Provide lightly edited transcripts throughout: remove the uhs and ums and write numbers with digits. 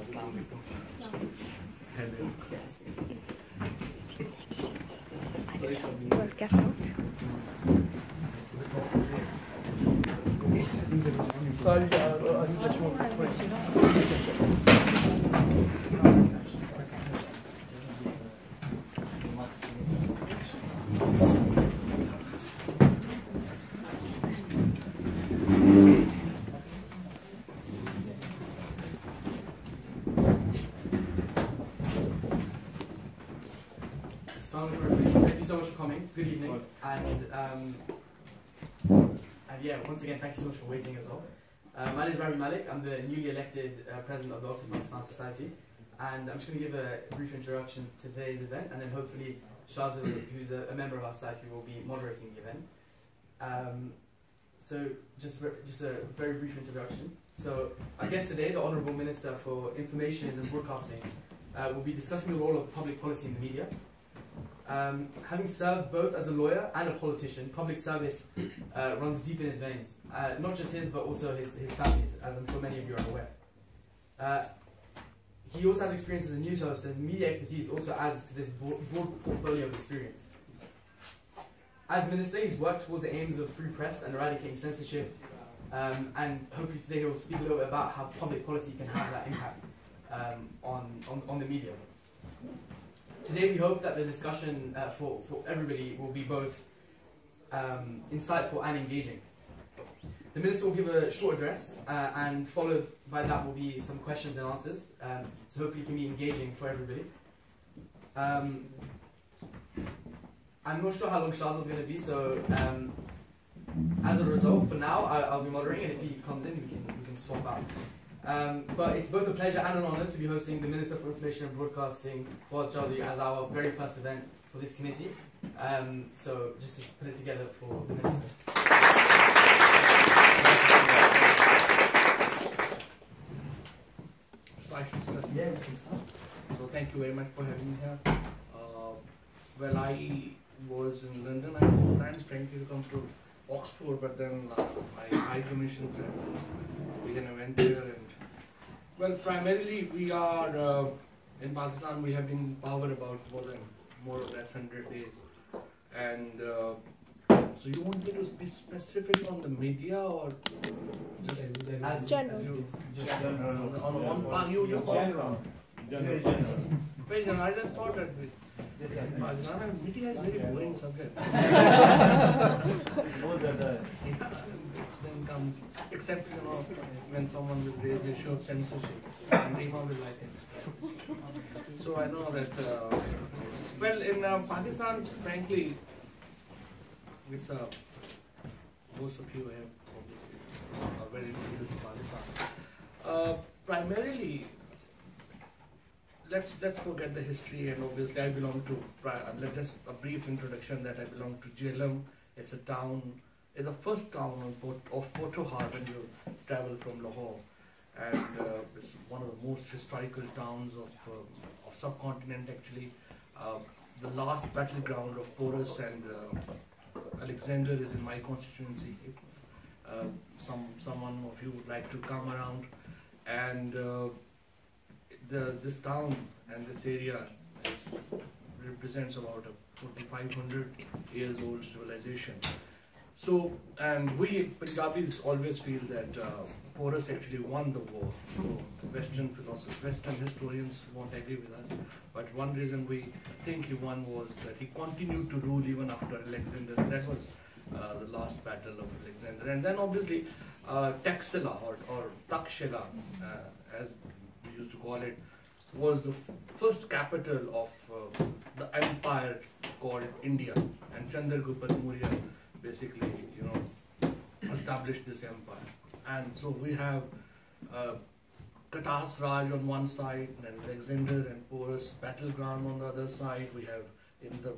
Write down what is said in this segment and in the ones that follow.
Hello. Broadcast out. I just want to Thank you so much for coming. Good evening. And yeah, once again, thank you so much for waiting as well. My name is Ravi Malik. I'm the newly elected president of the Oxford Pakistan Society. And I'm just going to give a brief introduction to today's event, and then hopefully Shahzad, who's a member of our society, will be moderating the event. So just a very brief introduction. So I guess today the Honourable Minister for Information and Broadcasting will be discussing the role of public policy in the media. Having served both as a lawyer and a politician, public service runs deep in his veins. Not just his, but also his family's, as I'm sure many of you are aware. He also has experience as a news host, so his media expertise also adds to this broad portfolio of experience. As Minister, he's worked towards the aims of free press and eradicating censorship, and hopefully today he'll speak a little bit about how public policy can have that impact on the media. Today we hope that the discussion for everybody will be both insightful and engaging. The Minister will give a short address, and followed by that will be some questions and answers, so hopefully it can be engaging for everybody. I'm not sure how long Shahzad is going to be, so as a result, for now, I'll be moderating, and if he comes in, we can swap out. But it's both a pleasure and an honour to be hosting the Minister for Information and Broadcasting, Fawad Chaudhry, as our very first event for this committee. So just to put it together for the Minister. So I should start. Yeah, we can start. So thank you very much for having me here. Well, I was in London. I had plans frankly to come to Oxford, but then my High Commission said we can event here. And well, primarily we are in Pakistan. We have been in power about more or less 100 days, and so you want me to be specific on the media or just as general? On one part, you just General. Very general. I just thought that Pakistan media is very boring subject. Then comes, except when someone will raise the issue of censorship, and Rima will like it. So I know that. Well, in Pakistan, frankly, it's most of you have obviously are very introduced to Pakistan. Primarily, let's forget the history, and obviously I belong to. Just a brief introduction that I belong to Jhelum. It's a town. It's the first town of Potohar when you travel from Lahore, and it's one of the most historical towns of subcontinent actually. The last battleground of Porus and Alexander is in my constituency. If someone of you would like to come around, and this town and this area represents about a 4,500 years old civilization. So, and we Punjabis always feel that Porus actually won the war. So Western philosophers, Western historians won't agree with us. But one reason we think he won was that he continued to rule even after Alexander. That was the last battle of Alexander. And then obviously Taxila or Takshila, as we used to call it, was the first capital of the empire called India. And Chandragupta Maurya basically, established this empire. And so we have Katas Raj on one side, and Alexander and Porus battleground on the other side. We have in the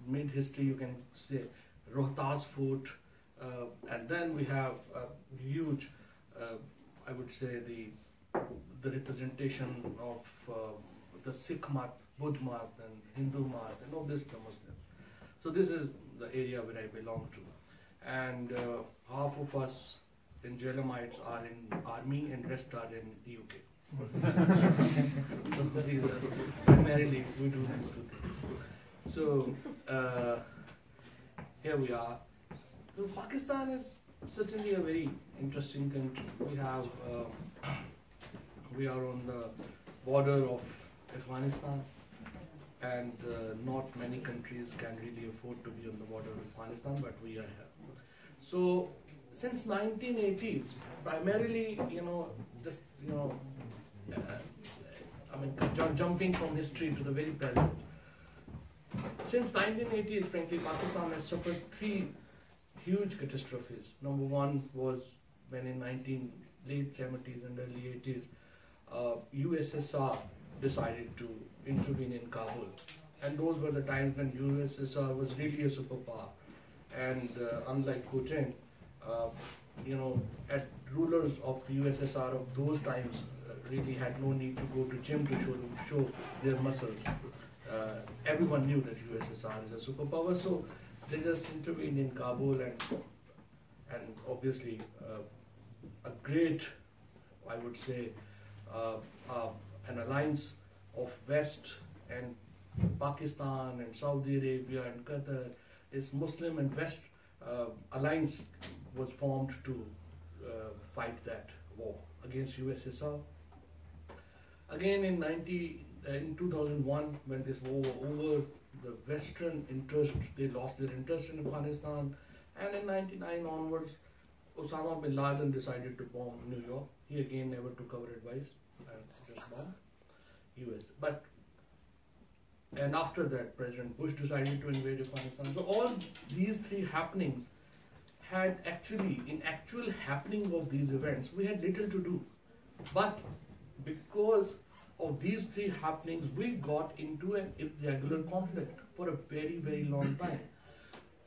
mid-history, you can say, Rohtas Fort, and then we have a huge, I would say, the representation of the Sikh Math, Buddha Math, and Hindu Math, and all this the Muslims. So this is the area where I belong to, and half of us in Jhelamites are in army and rest are in UK. So these are primarily we do these two things. So here we are. So Pakistan is certainly a very interesting country. We are on the border of Afghanistan, and not many countries can really afford to be on the border of Afghanistan, but we are here. So since 1980s, primarily, jumping from history to the very present. Since 1980s, frankly, Pakistan has suffered three huge catastrophes. Number one was when in late 70s and early 80s, USSR decided to intervene in Kabul. And those were the times when USSR was really a superpower. And unlike Putin, rulers of USSR of those times really had no need to go to gym to show their muscles. Everyone knew that USSR is a superpower, so they just intervened in Kabul, and obviously a great, I would say, an alliance of West and Pakistan and Saudi Arabia and Qatar, this Muslim and West alliance was formed to fight that war against USSR. Again in 2001, when this war was over, the Western interest, they lost their interest in Afghanistan, and in 99 onwards, Osama bin Laden decided to bomb New York. He again never took our advice and just bombed US. And after that, President Bush decided to invade Afghanistan. So all these three happenings had in actual happening of these events, we had little to do. But because of these three happenings, we got into an irregular conflict for a very, very long time.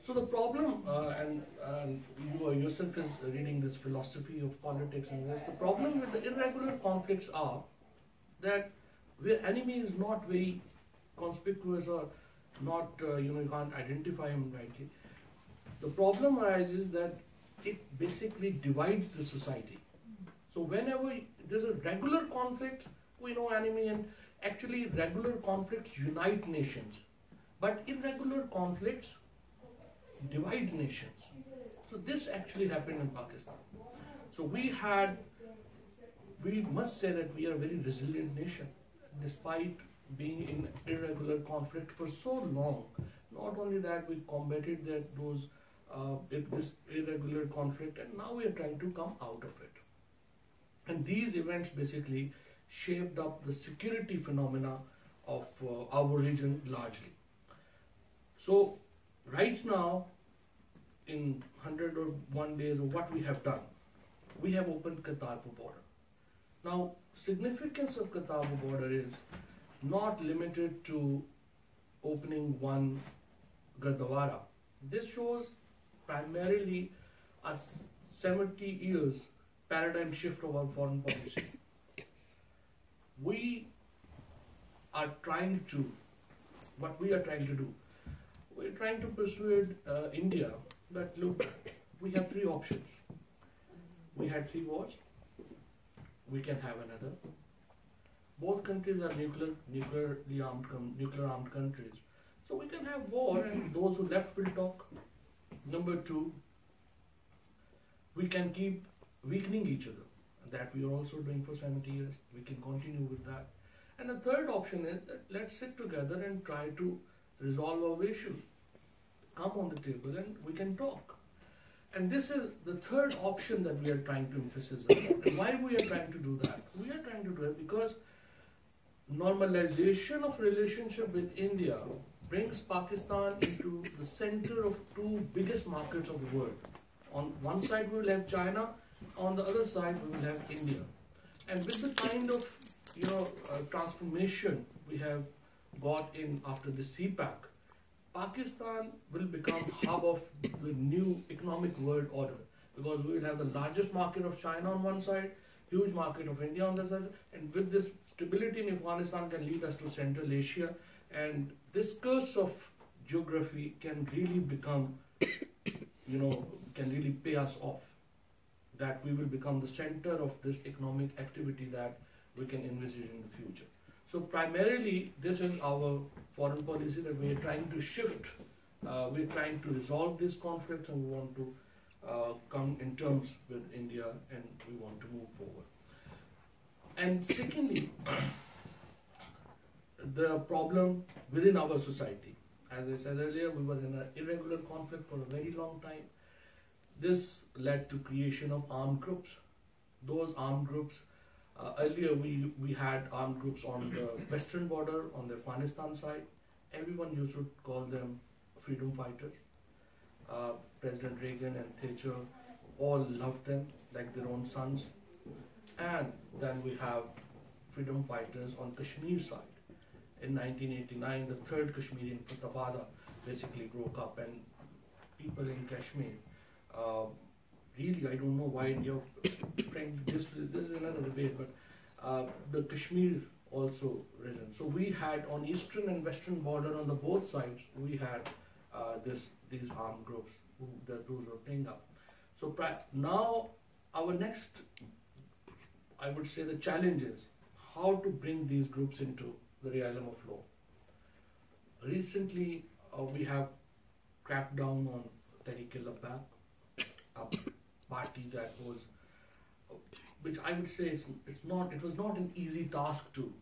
So the problem, and you yourself is reading this philosophy of politics and this, the problem with the irregular conflicts are that where enemy is not very conspicuous or not, you can't identify him rightly. The problem arises that it basically divides the society. So whenever there's a regular conflict, we know enemy, and actually regular conflicts unite nations. But irregular conflicts divide nations. So this actually happened in Pakistan. So we must say that we are a very resilient nation, despite being in irregular conflict for so long. Not only that, we combated this irregular conflict, and now we are trying to come out of it. And these events basically shaped up the security phenomena of our region largely. So right now, in 101 days of what we have done, we have opened Kartarpur border. Now, significance of Kartarpur border is not limited to opening one Gurdwara. This shows primarily a 70 years paradigm shift of our foreign policy. What we are trying to do, we're trying to persuade India that, look, we have three options. We had 3 wars, we can have another. Both countries are nuclear armed countries. So we can have war, and those who left will talk. Number 2, we can keep weakening each other. That we are also doing for 70 years. We can continue with that. And the third option is that let's sit together and try to resolve our issues. Come on the table and we can talk. And this is the third option that we are trying to emphasize on. And why we are trying to do that? We are trying to do it because normalization of relationship with India brings Pakistan into the center of 2 biggest markets of the world. On one side we will have China, on the other side we will have India. And with the kind of transformation we have got in after the CPAC, Pakistan will become hub of the new economic world order, because we will have the largest market of China on one side, huge market of India on the other side, and with this stability in Afghanistan can lead us to Central Asia, and this curse of geography can really become, can really pay us off, that we will become the center of this economic activity that we can envisage in the future. So primarily, this is our foreign policy that we are trying to shift. We're trying to resolve this conflict, and we want to come in terms with India, and we want to move forward. And secondly, the problem within our society. As I said earlier, we were in an irregular conflict for a very long time. This led to creation of armed groups. Those armed groups, earlier we had armed groups on the western border, on the Afghanistan side. Everyone used to call them freedom fighters. President Reagan and Thatcher all loved them like their own sons. And then we have freedom fighters on Kashmir side. In 1989, the third Kashmiri Intifada basically broke up, and people in Kashmir, really, I don't know why you're trying this is another debate, but the Kashmir also risen. So we had on eastern and western border on the both sides, we had these armed groups those were playing up. So now our next, I would say, the challenge is how to bring these groups into the realm of law. Recently, we have cracked down on Tehreek-e-Labbaik, a party that was, which I would say it was not an easy task to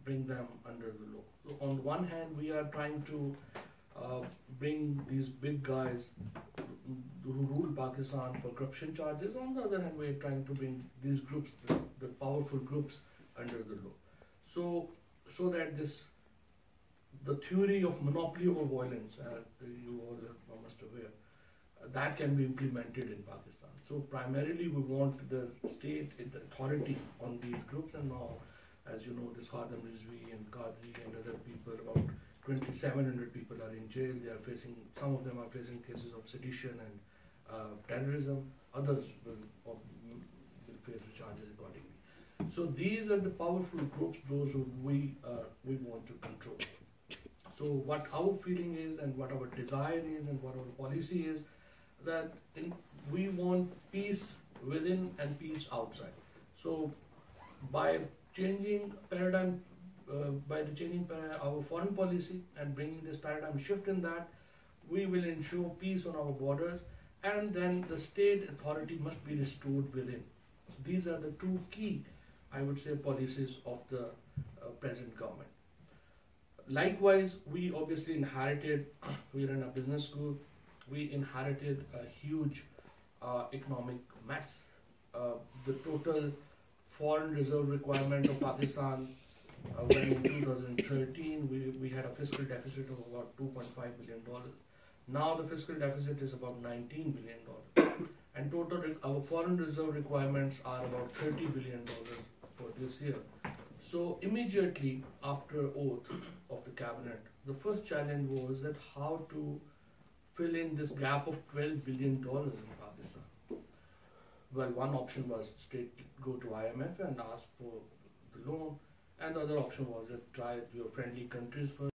bring them under the law. So on one hand, we are trying to bring these big guys who rule Pakistan for corruption charges. On the other hand, we are trying to bring these groups, the powerful groups, under the law. So that the theory of monopoly over violence, you all are must aware, that can be implemented in Pakistan. So primarily we want the state, the authority on these groups, and now, as you know, this Khadam Rizvi and Qadri and other people, about 2,700 people are in jail. They are facing, some of them are facing cases of sedition and terrorism. Others will face the charges accordingly. So these are the powerful groups, those who we want to control. So what our feeling is, and what our desire is, and what our policy is, that we want peace within and peace outside. So by changing paradigm, our foreign policy and bringing this paradigm shift in that, we will ensure peace on our borders, and then the state authority must be restored within. So these are the two key, I would say, policies of the present government. Likewise, we obviously inherited, we are in a business school, we inherited a huge economic mess. The total foreign reserve requirement of Pakistan, when in 2013 we had a fiscal deficit of about $2.5 billion. Now the fiscal deficit is about $19 billion. And total our foreign reserve requirements are about $30 billion for this year. So immediately after oath of the cabinet, the first challenge was that how to fill in this gap of $12 billion in Pakistan. Well, one option was straight go to IMF and ask for the loan, and the other option was that try your friendly countries first.